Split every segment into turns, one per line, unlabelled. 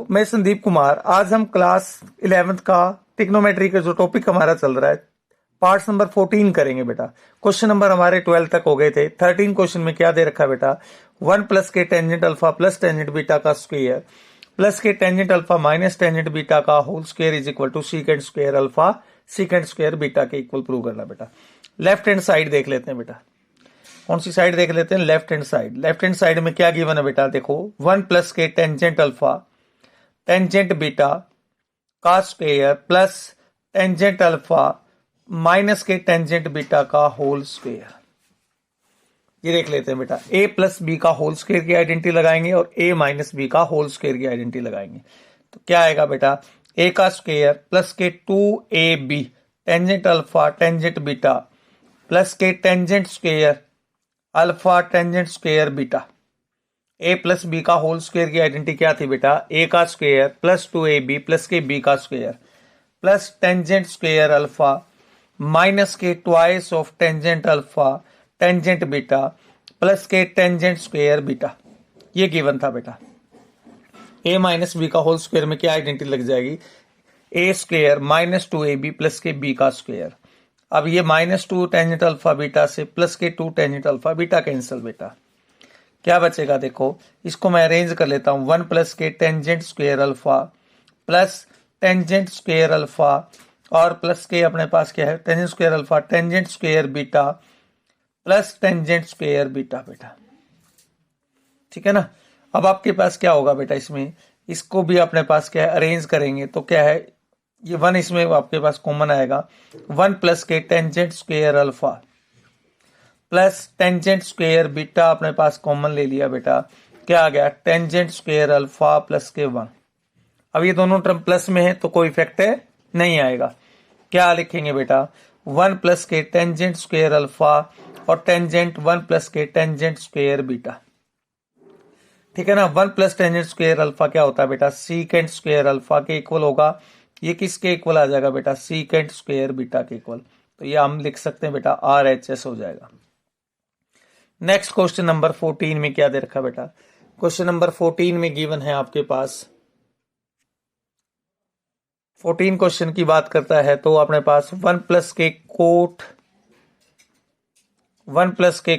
मैं संदीप कुमार। आज हम क्लास 11th का ट्रिग्नोमेट्री का जो टॉपिक हमारा चल रहा है पार्ट नंबर 14 करेंगे बेटा। क्वेश्चन नंबर हमारे 12 तक हो गए थे। 13 क्वेश्चन में क्या दे रखा है बेटा, 1 प्लस के tangent alpha plus tangent beta का स्क्वायर प्लस के tangent alpha minus tangent beta का whole square is equal to secant square alpha secant square beta के इक्वल प्रूव करना बेटा। लेफ्ट हैंड साइड देख लेते हैं बेटा। कौन सी साइड देख लेते हैं? Left hand side. Left hand side में क्या गिवन है बेटा, देखो 1 प्लस के टेंजेंट अल्फा टेंजेंट बीटा का square plus tangent alpha minus के टेंजेंट बीटा का होल स्क्वायर। ये देख लेते हैं बेटा। a प्लस बी का होल स्क्वायर की आइडेंटिटी लगाएंगे और a माइनस बी का होल स्क्वायर की आइडेंटिटी लगाएंगे तो क्या आएगा बेटा, a का स्क्वायर प्लस के 2ab tangent alpha tangent beta plus के tangent square alpha tangent square beta. a plus b का होल स्क्वायर की आइडेंटिटी क्या थी बेटा, a का स्क्वायर प्लस 2ab प्लस के b का square plus tangent square alpha minus के twice of tangent alpha tangent beta plus के टेंजेंट स्क्वायर बीटा। ये गिवन था बेटा। a माइनस बी का होल स्क्वायर में क्या आइडेंटिटी लग जाएगी, a square minus 2ab plus के b का स्क्वायर। अब ये माइनस 2 टेंजेंट अल्फा बीटा से प्लस के 2 टेंजेंट अल्फा बीटा कैंसिल बेटा। क्या बचेगा देखो, इसको मैं अरेंज कर लेता हूं। 1 प्लस के tangent square alpha plus tangent square alpha और प्लस के अपने पास क्या है, tangent square alpha tangent square beta plus tangent square beta बेटा। ठीक है ना। अब आपके पास क्या होगा बेटा, इसमें इसको भी अपने पास क्या है अरेंज करेंगे तो क्या है, ये 1 इसमें आपके पास कॉमन आएगा। 1 प्लस के tangent square alpha plus tangent square beta अपने पास कॉमन ले लिया बेटा। क्या आ गया, tangent square alpha plus k 1। अब ये दोनों टर्म प्लस में है तो कोई इफेक्ट नहीं आएगा। क्या लिखेंगे बेटा, 1 प्लस के टेंजेंट स्क्वायर अल्फा और टेंजेंट 1 प्लस के टेंजेंट स्क्वायर बीटा। ठीक है ना। 1 प्लस टेंजेंट स्क्वायर अल्फा क्या होता है बेटा, सीकेंट स्क्वायर अल्फा के इक्वल होगा। ये किसके इक्वल आ जाएगा बेटा, सीकेंट स्क्वायर बीटा के इक्वल। तो ये हम लिख सकते हैं बेटा RHS हो जाएगा। नेक्स्ट क्वेश्चन नंबर 14 में क्या दे रखा बेटा, क्वेश्चन नंबर 14 में गिवन है आपके पास 14 क्वेश्चन की बात करता है तो अपने पास 1 प्लस के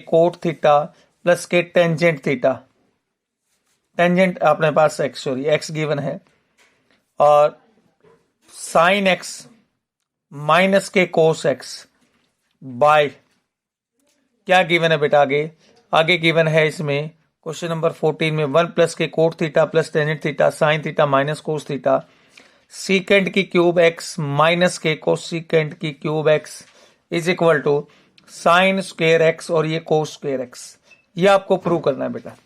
कोट थीटा प्लस के टेंजेंट थीटा, टेंजेंट अपने पास एक्स गिवन है और साइन एक्स माइनस के कोस एक्स बाय क्या गिवन है बेटा, आगे गिवन है इसमें क्वेश्चन नंबर 14 में 1 प्लस के cot theta plus tangent theta sine theta minus cos theta secant की क्यूब एक्स माइनस के कोस सीकेंट की cube X is equal to sine square X और ये कोस स्क्वायर एक्स। ये आपको प्रूव करना है बेटा।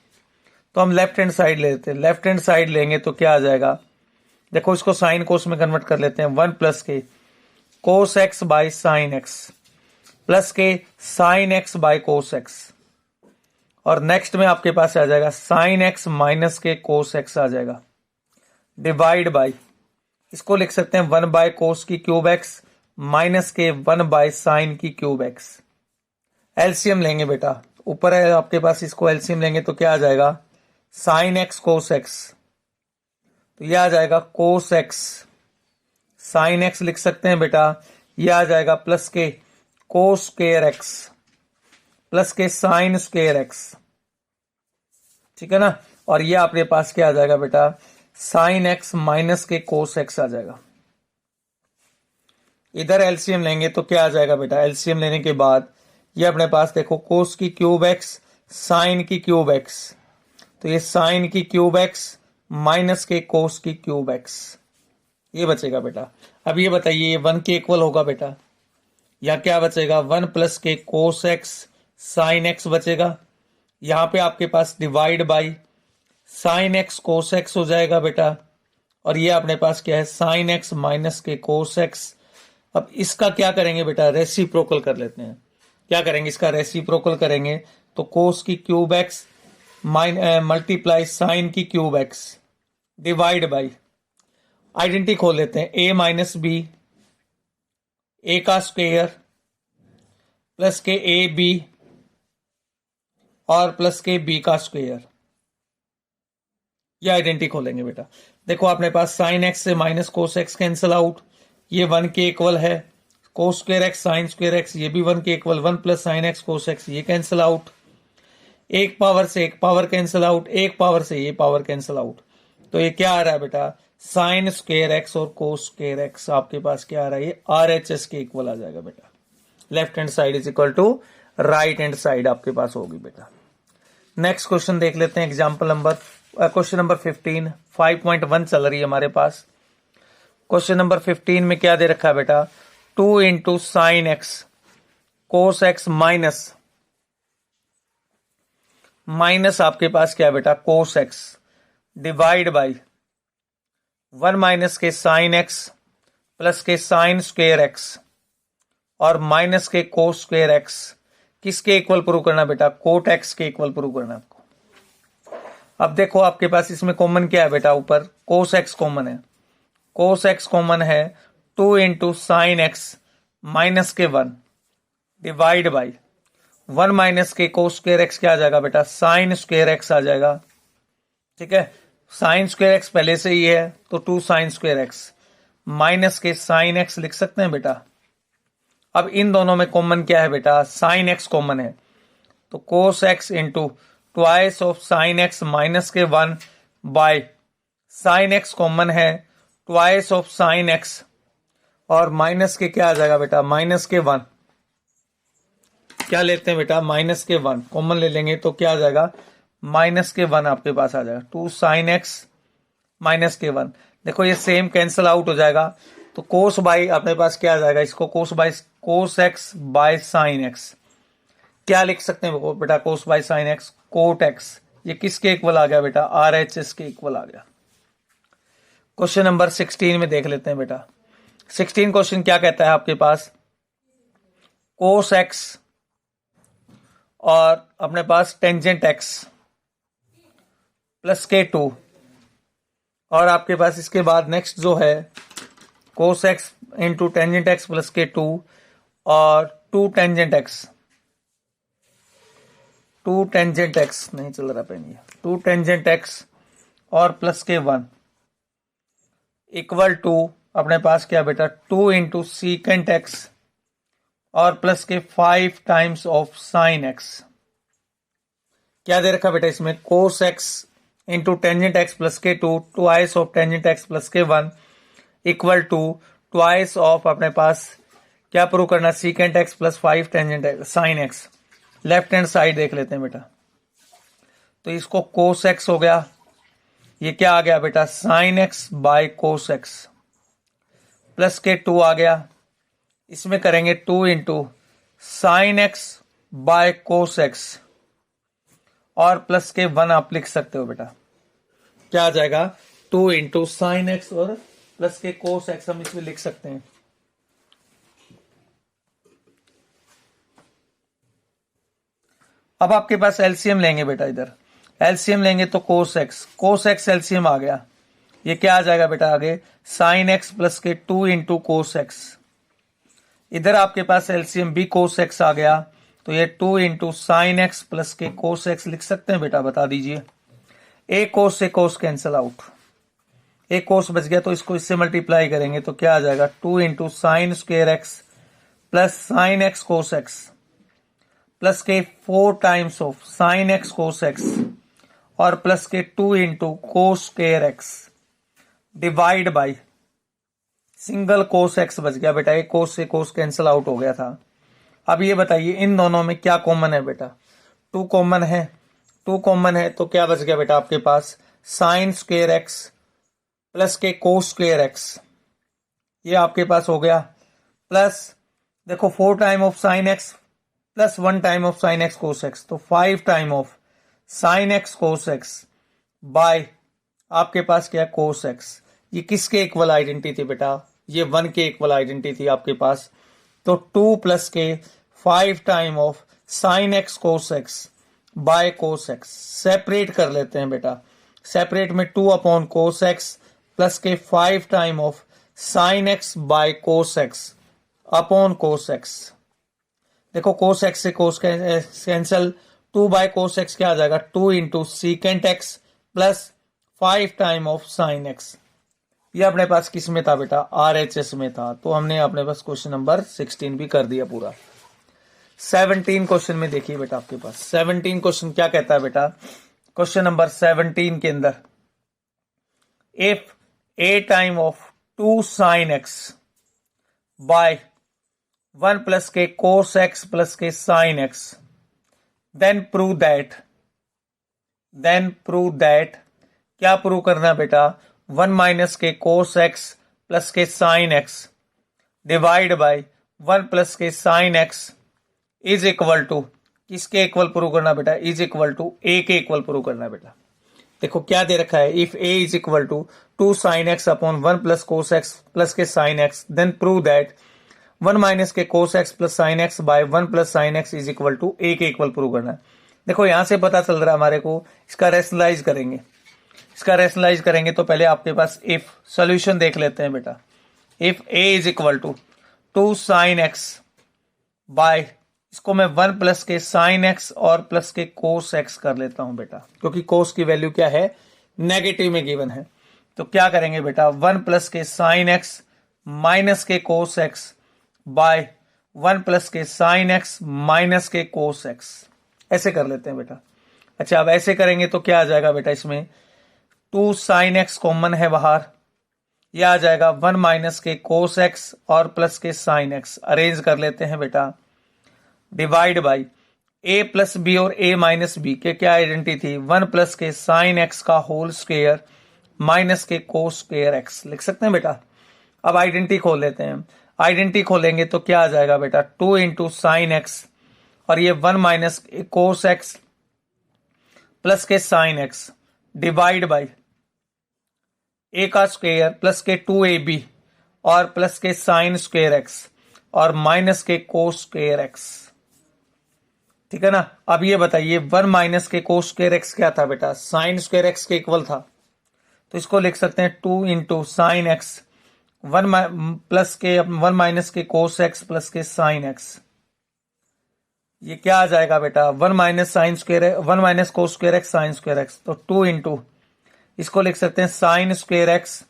तो हम लेफ्ट हैंड साइड लेते हैं। लेफ्ट हैंड साइड लेंगे तो क्या आ जाएगा, देखो इसको साइन कोस में कन्वर्ट कर लेते हैं। 1 प्लस के cos x by sin x plus के sine x by cos x और नेक्स्ट में आपके पास आ जाएगा साइन एक्स माइनस के कोस एक्स आ जाएगा डिवाइड बाय, इसको लिख सकते हैं 1 बाय कोस की क्यूब एक्स माइनस के 1 बाय साइन की क्यूब एक्स। एलसीएम लेंगे बेटा, ऊपर है आपके पास, इसको एलसीएम लेंगे तो क्या आ जाएगा, साइन एक्स कोस एक्स। तो यह आ जाएगा कोस एक्स साइन एक्स लिख सकते हैं बेटा। यह आ जाएगा प्लस के कोस स्क्वायर एक्स प्लस के साइन स्क्वायर एक्स। ठीक है ना। और ये आपके पास क्या आ जाएगा बेटा, साइन एक्स माइनस के कोस एक्स आ जाएगा। इधर एलसीएम लेंगे तो क्या आ जाएगा बेटा, एलसीएम लेने के बाद ये अपने पास देखो कोस की क्यूब एक्स साइन की क्यूब एक्स, तो ये साइन की क्यूब एक्स माइनस के कोस की क्यूब एक्स ये बचेगा बेटा। अब ये बताइए ये 1 के इक्वल होगा बेटा या क्या बचेगा, 1 प्लस के कोस एक्स साइन एक्स बचेगा। यहां पे आपके पास divide by sin x cos x हो जाएगा बेटा और ये अपने पास क्या है साइन एक्स माइनस के कोस एक्स। अब इसका क्या करेंगे बेटा, रेसिप्रोकल कर लेते हैं। क्या करेंगे, इसका रेसिप्रोकल करेंगे तो कोस की क्यूब एक्स मल्टीप्लाई साइन की cube x divide by identity खोल लेते हैं, a माइनस बी ए का स्क्वायर प्लस के ए बी और प्लस के बी का स्क्वायर। ये आइडेंटिटी खोलेंगे बेटा। देखो अपने पास साइन एक्स से minus cos x cancel out, ये 1 के इक्वल है। कोस square x sign square x ये भी 1 के equal, 1 plus sine x cos x ये कैंसिल आउट। एक पावर से एक पावर कैंसिल आउट, एक पावर से ये पावर कैंसिल आउट। तो ये क्या आ रहा है बेटा, साइन स्क्वायर एक्स और कोस स्क्वायर एक्स आपके पास क्या आ रहा है, ये RHS के इक्वल आ जाएगा बेटा। Left hand side is equal to right hand side आपके पास होगी बेटा। नेक्स्ट क्वेश्चन देख लेते हैं, एग्जाम्पल नंबर क्वेश्चन नंबर 15 5.1 चल रही है हमारे पास। क्वेश्चन नंबर 15 में क्या दे रखा है बेटा, 2 into sine x cos x minus आपके पास क्या है बेटा, cos x divide by 1 minus के साइन एक्स प्लस के साइन स्क्वेयर एक्स और माइनस के कोस स्क्वेयर एक्स। किसके इक्वल प्रूव करना बेटा, कोट एक्स के इक्वल प्रूव करना आपको। अब देखो आपके पास इसमें कॉमन क्या है बेटा, ऊपर कोस एक्स कॉमन है, कोस एक्स कॉमन है 2 इंटू साइन एक्स माइनस के 1 डिवाइड बाई 1 माइनस के कोस स्क्वेयर एक्स क्या आ जाएगा बेटा, साइन स्क्वेयर एक्स आ जाएगा। ठीक है, साइन स्क्वेयर एक्स पहले से ही है तो 2 साइन स्क्वेयर एक्स माइनस के साइन एक्स लिख सकते हैं बेटा। अब इन दोनों में कॉमन क्या है बेटा, साइन एक्स कॉमन है तो cos x into twice of sine x minus के 1 बाय साइन एक्स कॉमन है ट्वाइस ऑफ साइन एक्स और माइनस के क्या आ जाएगा बेटा, माइनस के 1। क्या लेते हैं बेटा, माइनस के 1 कॉमन ले लेंगे तो क्या आ जाएगा, माइनस के 1 आपके पास आ जाएगा। 2 साइन एक्स माइनस के 1, देखो ये सेम कैंसिल आउट हो जाएगा तो कोस बाई अपने पास क्या आ जाएगा, इसको cos by cos x by sin x. क्या लिख सकते हैं बेटा, cos by sin x cot x. ये किसके इक्वल आ गया बेटा, RHS के इक्वल आ गया। क्वेश्चन नंबर 16 में देख लेते हैं बेटा। 16 क्वेश्चन क्या कहता है आपके पास, कोस एक्स और अपने पास टेंजेंट एक्स प्लस के 2 और आपके पास इसके बाद नेक्स्ट जो है cos x into tangent x plus के 2 और 2 टेंजेंट एक्स नहीं चल रहा पेन, ये 2 टेंजेंट एक्स और प्लस के 1 इक्वल टू अपने पास क्या बेटा, 2 इंटू सीकेंट एक्स और प्लस के 5 टाइम्स ऑफ साइन एक्स। क्या दे रखा बेटा इसमें, cos x into tangent x plus के 2 twice of tangent x plus k 1 equal to twice of अपने पास क्या प्रूव करना, secant x plus 5 tangent sine x. Left hand side देख लेते हैं बेटा, तो इसको कोस एक्स हो गया, ये क्या आ गया बेटा, sine x by cos x plus के 2 आ गया। इसमें करेंगे 2 into sine x by cos x और प्लस के 1 आप लिख सकते हो बेटा। क्या आ जाएगा, 2 इंटू साइन एक्स और प्लस के कोस एक्स हम इसमें लिख सकते हैं। अब आपके पास एलसीएम लेंगे बेटा, इधर एलसीएम लेंगे तो कोस एक्स एलसीएम आ गया, ये क्या आ जाएगा बेटा आगे, साइन एक्स प्लस के 2 इंटू कोस एक्स। इधर आपके पास एलसीएम भी कोस एक्स आ गया तो ये 2 इंटू साइन एक्स प्लस के कोस एक्स लिख सकते हैं बेटा, बता दीजिए। एक कोस से कोस कैंसिल आउट, एक कोस बच गया तो इसको इससे मल्टीप्लाई करेंगे तो क्या आ जाएगा, 2 into sine square x plus sine x cos x plus के 4 times of sine x cos x और प्लस के 2 into cos square x divide by single cos x बच गया बेटा, एक कोस से कोस कैंसिल आउट हो गया था। अब ये बताइए इन दोनों में क्या कॉमन है बेटा, 2 कॉमन है, 2 कॉमन है तो क्या बच गया बेटा आपके पास, साइन स्क्वेयर एक्स प्लस के कोस स्क्वेयर एक्स, ये आपके पास हो गया। प्लस देखो 4 time of sine x plus 1 time of sine x cos X, तो 5 time of sine x cos x by आपके पास क्या कोस एक्स। ये किसके इक्वल आइडेंटिटी थी बेटा, ये 1 के इक्वल आइडेंटिटी थी आपके पास। तो 2 प्लस के 5 time of sine x cos x by cos x. Separate कर लेते हैं बेटा, सेपरेट में 2 अपॉन कोस एक्स प्लस के 5 time of sine x by cos x upon cos x. देखो कोस एक्स से cos cancel, 2 bye cos x क्या आ जाएगा, 2 into secant x plus 5 time of sine x. ये अपने पास किस में था बेटा, RHS में था। तो हमने अपने पास क्वेश्चन नंबर 16 भी कर दिया पूरा। 17 क्वेश्चन में देखिए बेटा, आपके पास 17 क्वेश्चन क्या कहता है बेटा, क्वेश्चन नंबर 17 के अंदर if a time of 2 sine x by 1 plus के कोस एक्स प्लस के sign x then prove that क्या प्रूव करना बेटा, 1 माइनस के कोस एक्स प्लस के sign x divide by 1 plus के sign x is equal to, किसके equal prove करना बेटा, इज इक्वल टू ए के इक्वल प्रूव करना बेटा। देखो क्या दे रखा है, if A is equal to 2 sine x upon 1 plus cos x plus के sign x then prove that 1 minus के cos x plus sine x by 1 plus sine x is equal to a के equal prove करना है। देखो यहां से पता चल रहा है हमारे को, इसका रैशनलाइज करेंगे तो पहले आपके पास इफ सॉल्यूशन देख लेते हैं बेटा। If A is equal to 2 sine x by, इसको मैं 1 प्लस के साइन एक्स और प्लस के कोस एक्स कर लेता हूं बेटा, क्योंकि कोस की वैल्यू क्या है, नेगेटिव में गिवन है। तो क्या करेंगे बेटा, 1 प्लस के साइन एक्स माइनस के कोस एक्स बाय 1 प्लस के साइन एक्स माइनस के कोस एक्स, ऐसे कर लेते हैं बेटा। अच्छा अब ऐसे करेंगे तो क्या आ जाएगा बेटा, इसमें 2 साइन एक्स कॉमन है बाहर, यह आ जाएगा 1 माइनस के कोस एक्स और प्लस के साइन एक्स, अरेंज कर लेते हैं बेटा, divide by a plus B और a माइनस बी के क्या आइडेंटिटी थी, 1 प्लस के साइन एक्स का होल स्क्वायर माइनस के कोस स्क्वायर एक्स लिख सकते हैं बेटा। अब आइडेंटिटी खोल लेते हैं, आइडेंटिटी खोलेंगे तो क्या आ जाएगा बेटा, 2 इंटू साइन एक्स और ये 1 माइनस कोस एक्स प्लस के साइन एक्स डिवाइड बाई ए का स्क्वायर प्लस के 2ab और प्लस के साइन स्क्वायर एक्स और माइनस के कोस स्क्वायर एक्स। ठीक है ना। अब ये बताइए 1 माइनस के कोस स्क्वायर एक्स क्या था बेटा, साइन स्क्वायर एक्स के इक्वल था, तो इसको लिख सकते हैं 2 इंटू साइन एक्स 1 माइनस के कोस एक्स प्लस के साइन एक्स। ये क्या आ जाएगा बेटा, 1 minus sine square 1 minus cos square x sign square x, तो 2 इंटू, इसको लिख सकते हैं साइन स्क्वायर एक्स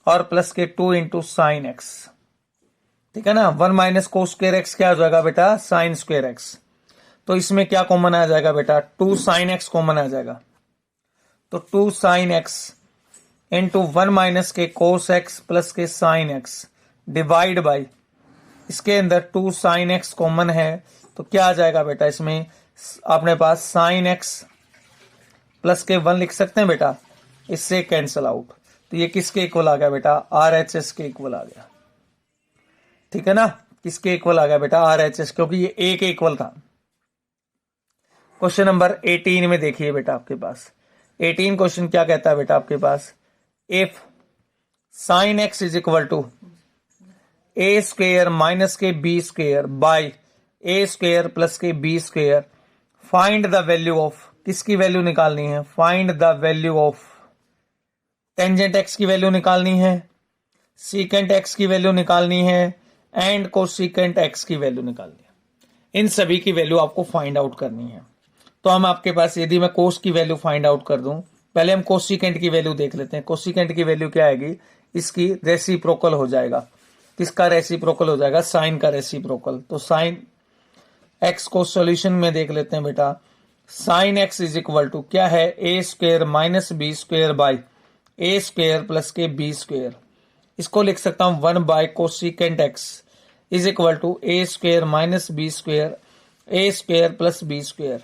और प्लस के 2 इंटू साइन एक्स। ठीक है ना। 1 माइनस कोस स्क्वायर एक्स क्या हो जाएगा बेटा, साइन स्क्वायर एक्स। तो इसमें क्या कॉमन आ जाएगा बेटा, 2 साइन एक्स कॉमन आ जाएगा, तो 2 साइन एक्स इंटू 1 माइनस के कोस एक्स प्लस के साइन एक्स डिवाइड बाई, इसके अंदर 2 साइन एक्स कॉमन है तो क्या आ जाएगा बेटा, इसमें अपने पास साइन एक्स प्लस के 1 लिख सकते हैं बेटा, इससे कैंसल आउट, तो ये किसके इक्वल आ गया बेटा, RHS के इक्वल आ गया। ठीक है ना, किसके इक्वल आ गया बेटा, RHS, क्योंकि ये A के इक्वल था। क्वेश्चन नंबर 18 में देखिए बेटा, आपके पास 18 क्वेश्चन क्या कहता है बेटा आपके पास, if sine x is equal to a square minus के B square by A square plus के B square, find the value of, किसकी वैल्यू निकालनी है, find the value of tangent x की वैल्यू निकालनी है, सीकेंट एक्स की वैल्यू निकालनी है एंड कोसिकेंट एक्स की वैल्यू निकालनी है। इन सभी की वैल्यू आपको फाइंड आउट करनी है। तो हम आपके पास, यदि मैं कोस की वैल्यू फाइंड आउट कर दूं, पहले हम कोसिकेंट की वैल्यू देख लेते हैं। कोसिकेंट की वैल्यू क्या आएगी, इसकी रेसिप्रोकल हो जाएगा, किसका रेसिप्रोकल हो जाएगा, साइन का रेसिप्रोकल। तो साइन एक्स को सॉल्यूशन में देख लेते हैं बेटा, sine x is equal to क्या है, a square minus b square by A square plus के बी स्क्वेयर, इसको लिख सकता हूं 1 by cosecant x is equal to a square minus b square a square plus B square.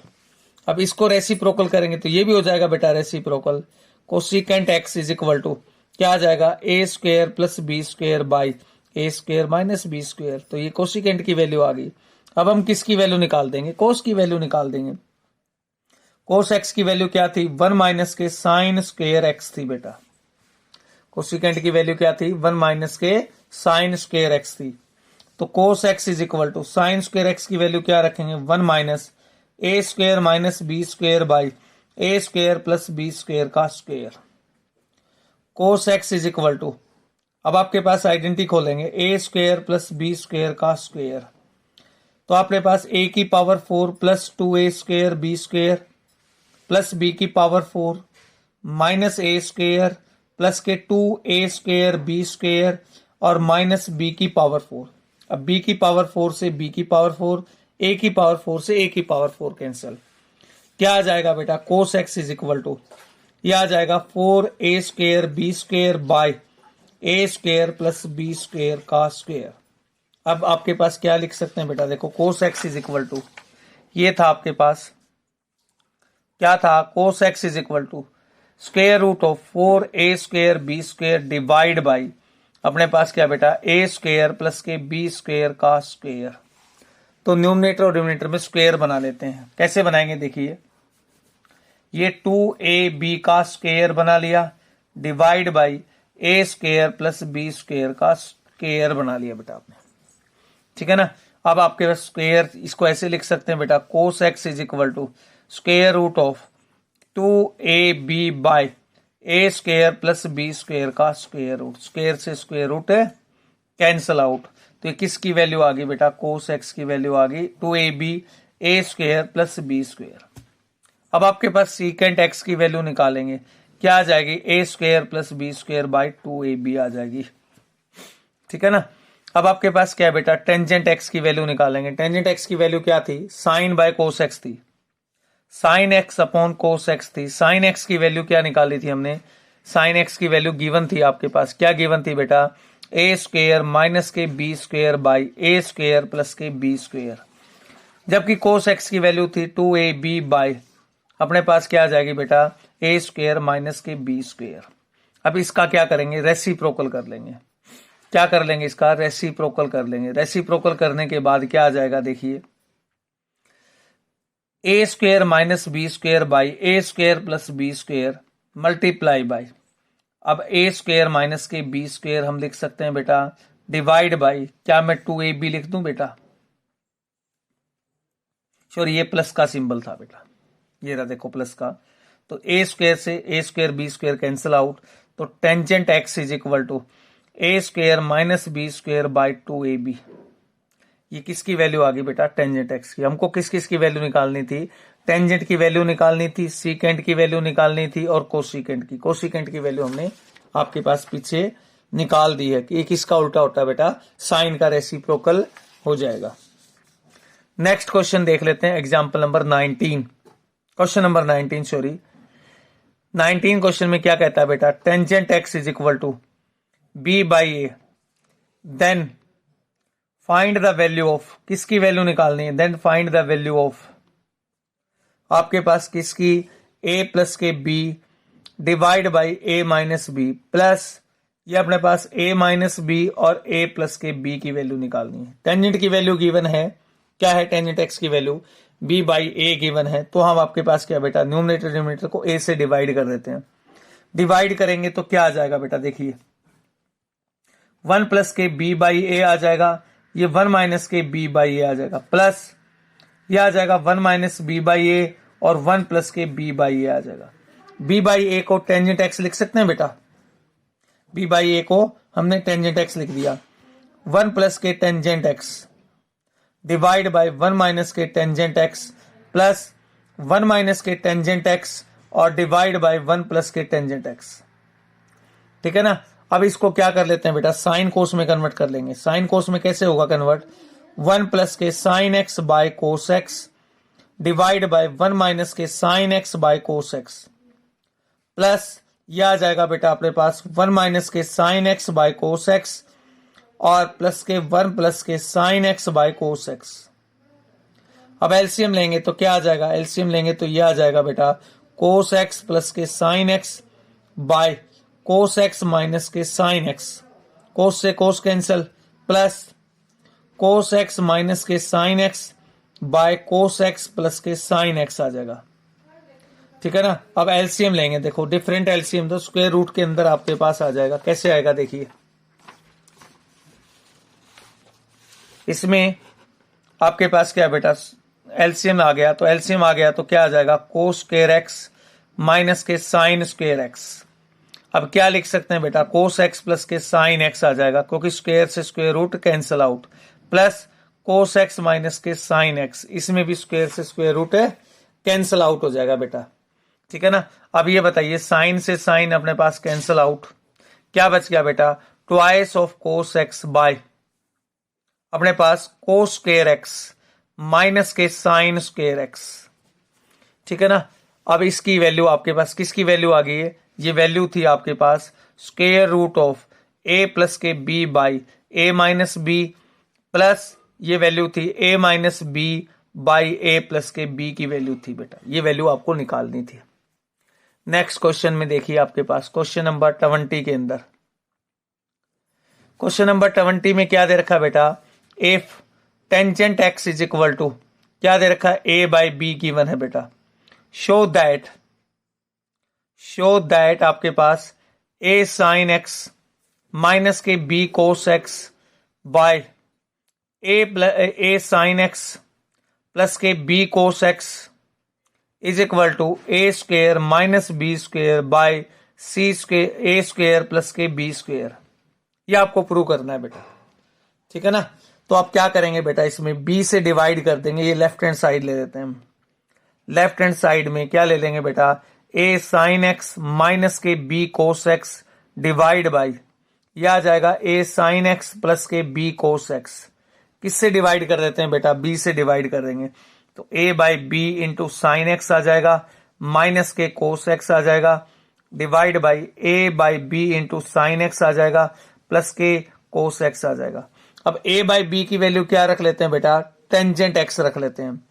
अब इसको reciprocal करेंगे तो ये भी हो जाएगा बेटा reciprocal, cosecant x is equal to क्या आ जाएगा, a square plus B square by A square minus b square. तो ये कोसिकेंट की वैल्यू आ गई। अब हम किसकी वैल्यू निकाल देंगे, कोस की वैल्यू निकाल देंगे। कोस एक्स की वैल्यू क्या थी, 1 माइनस के साइन स्क्वेयर एक्स थी बेटा। कोसिकेंट की वैल्यू क्या थी, 1 माइनस के साइन स्क्वेयर एक्स थी। तो cos x is equal to sine square x की वैल्यू क्या रखेंगे, 1 minus a square minus b square by A square plus B square का square. Cos x is equal to, अब आपके पास आइडेंटिटी खोलेंगे, a square plus B square का square, तो आपके पास a की power 4 plus 2a square B square plus b की power 4 minus a square plus के 2a स्क्वेयर बी स्क्वेयर और माइनस बी की पावर 4। अब b की पावर 4 से b की पावर 4, a की पावर 4 से a की पावर 4 कैंसिल। क्या आ जाएगा बेटा, cos x is equal to, यह आ जाएगा 4a square B square by A square plus B square का स्क्वेयर। अब आपके पास क्या लिख सकते हैं बेटा, देखो cos x is equal to, ये था आपके पास क्या था, cos x is equal to square root of 4a square B square divide by अपने पास क्या बेटा, ए स्क्वेयर प्लस के बी स्क्वेयर का स्क्वेयर। तो न्यूमरेटर और डिनोमिनेटर में स्क्वेयर बना लेते हैं। कैसे बनाएंगे देखिए, ये 2ab का स्क्वेयर बना लिया divide by A square plus B square का स्क्वेयर बना लिया बेटा आपने, ठीक है ना। अब आपके पास स्क्वेयर, इसको ऐसे लिख सकते हैं बेटा, cos x is equal to square root of 2ab by A square plus B square का स्क्वेयर रूट। स्क्वेयर से स्क्वेयर रूट कैंसल आउट, तो ये किसकी वैल्यू आ गई बेटा, कोस एक्स की वैल्यू आ गई 2ab a square plus B square. अब आपके पास सीकेंट एक्स की वैल्यू निकालेंगे, क्या आ जाएगी, a square plus B square by 2ab आ जाएगी, ठीक है ना। अब आपके पास क्या है बेटा, टेंजेंट एक्स की वैल्यू निकालेंगे। टेंजेंट एक्स की वैल्यू क्या थी, साइन बाय कोस एक्स थी, sine x upon cos X थी। साइन एक्स की वैल्यू क्या निकाली थी हमने, साइन एक्स की वैल्यू गिवन थी आपके पास, क्या गिवन थी बेटा, ए स्क्वेयर माइनस के B square by A square plus के बी स्क्वेयर। जबकि कोस एक्स की वैल्यू थी 2ab बाई अपने पास क्या आ जाएगी बेटा, ए स्क्वेयर माइनस के बी स्क्वेयर। अब इसका क्या करेंगे, रेसिप्रोकल कर लेंगे। क्या कर लेंगे, इसका रेसिप्रोकल कर लेंगे। रेसिप्रोकल करने के बाद क्या आ जाएगा देखिए, a square minus b square by A square plus B square multiply by, अब ए स्क्वेयर माइनस के बी स्क्वेयर हम लिख सकते हैं बेटा डिवाइड बाई, क्या मैं 2ab लिख दूं बेटा, सॉरी ये प्लस का सिंबल था बेटा, ये रहा देखो प्लस का। तो ए स्क्वेयर से a square B square cancel out, तो tangent x is equal to a square minus b square by 2ab। ये किसकी वैल्यू आ गई बेटा, टेंजेंट एक्स की। हमको किस किस की वैल्यू निकालनी थी, टेंजेंट की वैल्यू निकालनी थी, सीकेंट की वैल्यू निकालनी थी और कोसिकेंट की। कोसिकेंट की वैल्यू हमने आपके पास पीछे निकाल दी है कि ये किसका उल्टा होता है बेटा, साइन का रेसिप्रोकल हो जाएगा। नेक्स्ट क्वेश्चन देख लेते हैं, example number 19, question number 19 sorry 19 question में क्या कहता है बेटा, tangent x is equal to B by A, then find the value of, किसकी वैल्यू निकालनी है, then find the value of आपके पास किसकी, a प्लस के b divide by a minus B plus ये अपने पास a माइनस बी और a प्लस के b की वैल्यू निकालनी है। टेंजेंट की वैल्यू गिवन है, क्या है टेंजेंट एक्स की value b by A given है, तो हम आपके पास क्या बेटा, न्यूमरेटर डिनोमिनेटर को a से डिवाइड कर देते हैं। डिवाइड करेंगे तो क्या आ जाएगा बेटा, देखिए 1 प्लस के b बाई ए आ जाएगा, ये 1 माइनस के b बाई ए आ जाएगा, प्लस ये आ जाएगा 1 माइनस बी बाई ए और 1 प्लस के b बाई ए आ जाएगा। b बाई ए को टेंजेंट एक्स लिख सकते हैं बेटा, b बाई ए को हमने टेंजेंट एक्स लिख दिया, 1 प्लस के tangent x divide by 1 minus के टेंजेंट एक्स प्लस 1 माइनस के टेंजेंट एक्स और डिवाइड बाई 1 प्लस के टेंजेंट एक्स, ठीक है ना। अब इसको क्या कर लेते हैं बेटा, साइन कोस में कन्वर्ट कर लेंगे। साइन कोस में कैसे होगा कन्वर्ट, 1 प्लस के sine x by cos x divide by 1 minus के sine x by cos x plus यह आ जाएगा बेटा अपने पास 1 माइनस के sine x by cos x और प्लस के 1 प्लस के sine x by cos x. अब एलसीएम लेंगे तो क्या आ जाएगा, एलसीएम लेंगे तो यह आ जाएगा बेटा कोस एक्स प्लस के sine x by cos x minus के साइन एक्स, कोस से cos cancel, plus cos x minus के sine x by cos x plus के साइन एक्स आ जाएगा, ठीक है ना। अब एलसीएम लेंगे, देखो डिफरेंट एलसीएम तो स्क्वायर रूट के अंदर आपके पास आ जाएगा। कैसे आएगा देखिए, इसमें आपके पास क्या है बेटा, एलसीएम आ गया, तो एलसीएम आ गया तो क्या आ जाएगा, कोस स्क्वायर एक्स माइनस के साइन स्क्वायर एक्स। अब क्या लिख सकते हैं बेटा, कोस एक्स प्लस के साइन एक्स आ जाएगा, क्योंकि स्क्वायर से square root cancel out, plus cos x minus के साइन एक्स, इसमें भी स्क्वायर से स्क्वायर रूट कैंसल आउट हो जाएगा बेटा। ठीक है ना। अब ये बताइए साइन से साइन अपने पास कैंसिल आउट, क्या बच गया बेटा, twice of cos x by अपने पास कोस स्क्वायर एक्स माइनस के साइन स्क्वायर एक्स। ठीक है ना। अब इसकी वैल्यू आपके पास किसकी वैल्यू आ गई है, ये वैल्यू थी आपके पास square root of a plus के b by a minus B, plus ये वैल्यू थी a minus b by a plus के बी की वैल्यू थी बेटा, ये वैल्यू आपको निकालनी थी। नेक्स्ट क्वेश्चन में देखिए आपके पास क्वेश्चन नंबर 20 के अंदर, क्वेश्चन नंबर 20 में क्या दे रखा बेटा, if tangent x is equal to, क्या दे रखा है, ए बाई बी गिवन है बेटा, शो दैट आपके पास ए साइन एक्स माइनस के b cos x by a sine x plus के b cos x is equal to a square minus b square by c square a square plus के B square. ये आपको prove करना है बेटा। ठीक है ना। तो आप क्या करेंगे बेटा, इसमें b से डिवाइड कर देंगे, ये लेफ्ट हैंड साइड ले लेते हैं हम। लेफ्ट हैंड साइड में क्या ले लेंगे बेटा, a साइन एक्स माइनस के b cos x divide by, यह आ जाएगा a साइन एक्स प्लस के b कोस एक्स। किससे डिवाइड कर देते हैं बेटा, b से डिवाइड कर देंगे, तो a by b into sine x आ जाएगा माइनस के कोस एक्स आ जाएगा divide by a by b into sine x आ जाएगा प्लस के कोस एक्स आ जाएगा। अब a बाई बी की वैल्यू क्या रख लेते हैं बेटा, टेंजेंट एक्स रख लेते हैं।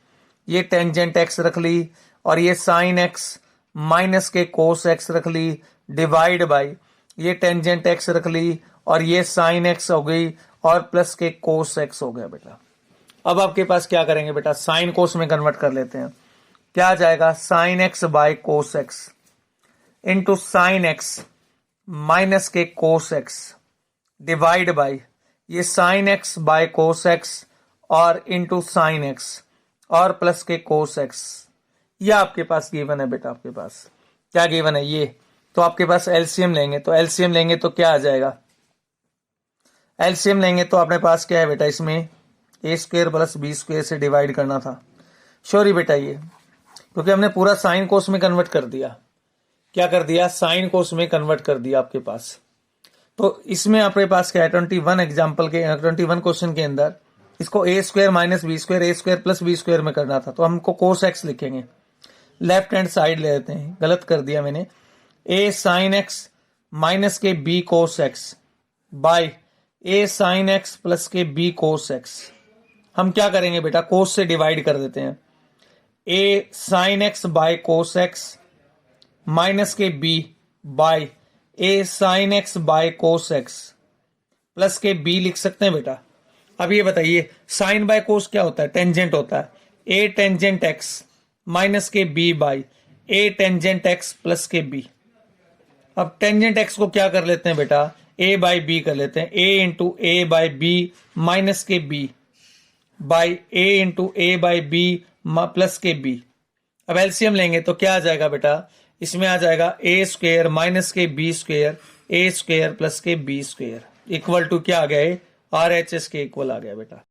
ये टेंजेंट एक्स रख ली और ये साइन एक्स माइनस के कोस एक्स रख ली डिवाइड बाई ये टेंजेंट एक्स रख ली और ये साइन एक्स हो गई और प्लस के कोस एक्स हो गया बेटा। अब आपके पास क्या करेंगे बेटा, साइन कोस में कन्वर्ट कर लेते हैं। क्या आ जाएगा, sine x by cos x into sine x minus के कोस एक्स डिवाइड बाई ये sine x by cos x और इंटू साइन एक्स और प्लस के कोस एक्स। ये आपके पास गिवन है बेटा, आपके पास क्या गिवन है ये, तो आपके पास एलसीएम लेंगे, तो एलसीएम लेंगे तो क्या आ जाएगा, एलसीएम लेंगे तो अपने पास क्या है बेटा, इसमें ए स्क्वायर प्लस बी स्क्वायर से डिवाइड करना था। सॉरी बेटा ये, क्योंकि हमने पूरा साइन कोस में कन्वर्ट कर दिया। क्या कर दिया, साइन कोस में कन्वर्ट कर दिया आपके पास। तो इसमें आपके पास क्या है, 21 एग्जाम्पल के 21 क्वेश्चन के अंदर इसको ए स्क्वायर माइनस बी स्क्वायर ए स्क्वायर प्लस बी स्क्वायर में करना था, तो हमको कोस एक्स लिखेंगे। लेफ्ट हैंड साइड ले लेते हैं, गलत कर दिया मैंने, ए साइन एक्स माइनस के b cos x by a sine x plus के बी कोस एक्स। हम क्या करेंगे बेटा, कोस से डिवाइड कर देते हैं, a sine x by cos x minus के b by a sine x by cos x plus के बी लिख सकते हैं बेटा। अब ये बताइए साइन बाय कोस क्या होता है, टेंजेंट होता है, ए टेंजेंट एक्स माइनस के b by a tangent x plus के बी। अब टेंजेंट एक्स को क्या कर लेते हैं बेटा, ए बाई बी कर लेते हैं, a into a by b minus के b by a into a by b plus के बी। अब एलसीएम लेंगे तो क्या आ जाएगा बेटा, इसमें आ जाएगा ए स्क्वेयर माइनस के B square a square plus के बी स्क्वेयर इक्वल टू क्या आ गया, RHS के इक्वल आ गया बेटा।